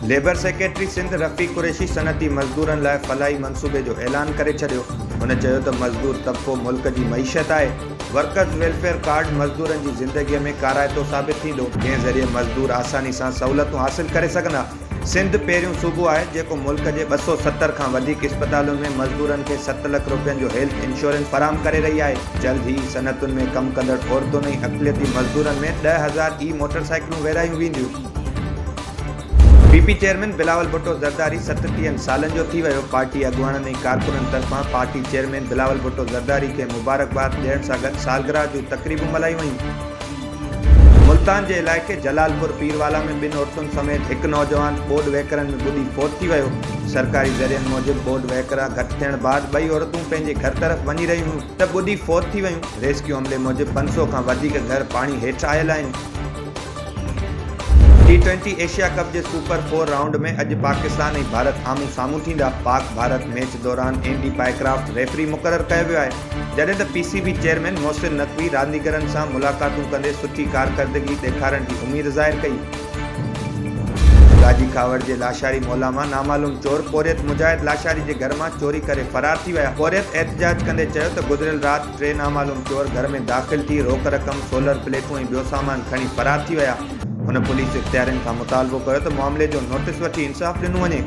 Labour secretary Sindh रफ़ीक कुरैशी सनती मज़दूरनि लाइ फलाही मंसूबे जो ऐलान करे छॾियो। हुन चयो त मज़दूर तबक़ो मुल्क जी मईशत आहे। वर्कर्स वेलफेयर कार्ड मज़दूरनि जी ज़िंदगीअ में काराइतो साबित थींदो, जंहिं ज़रिए मज़दूर आसानी सां सहूलियतूं हासिल करे सघंदा। सिंध पहिरियों सूबो आहे जेको मुल्क जे 270 खां वधीक इस्पतालुनि में मज़दूरनि खे 7 लाख रुपयनि जो हेल्थ इंश्योरेंस फराहम करे रही आहे। जल्द ई सनतुनि में कमु कंदड़ औरतुनि ऐं अक़लियती मज़दूरनि में 10,000 ई मोटरसाइकिलूं विरहायूं वेंदियूं। पीपी चेयरमैन बिलावल भुट्टो ज़रदारी 37 सालनि जो थी वियो। पार्टी अॻुवाननि ऐं कारकुननि तरफ़ां पार्टी चेयरमैन बिलावल भुट्टो ज़रदारी खे मुबारकबाद ॾियण सां गॾु सालगिरह जूं तक़रीबूं मल्हायूं वयूं। मुल्तान जे इलाइक़े जलालपुर पीरवाला में 2 औरतुनि समेत हिकु नौजवान बोड वहकरनि में ॿुॾी फोत थी वियो। सरकारी ज़रियनि मूजिबि बोड वहकरा घटि थियण बैदि 2 औरतूं पंहिंजे घर तरफ़ वञी रहियूं हुयूं त ॿुॾी फोत थी वियूं। रेस्क्यू अमले मूजिबि 500 खां वधीक घर पाणी हेठि आयल आहिनि। T20 एशिया कप जे सुपर 4 राउंड में अॼु पाकिस्तान ऐं भारत आम्हूं साम्हूं थींदा। पाक भारत मैच दौरान एंडी पाइक्राफ्ट रेफरी मुक़ररु कयो वियो आहे, जॾहिं त PCB चेयरमैन मोहसिन नक़वी रांदीगरनि सां मुलाक़ातूं कंदे सुठी कारकर्दगी ॾेखारण जी उमेद ज़ाहिर कई। गाजी खावड़ जे लाशारी मोला मां नामालूम चोर पोरियत मुजाहिद लाशारी जे घर मां चोरी करे फरार थी विया। पोरियत एहतजाज कंदे चयो त गुज़िरियल राति 3 नामालूम चोर घर में दाख़िल थी रोक रक़म, सोलर प्लेटूं ऐं ॿियो सामान खणी फरार थी विया। हुन पुलिस इख़्तियारनि खां मुतालबो कयो त मामले जो नोटिस वठी इंसाफ़ ॾिनो वञे।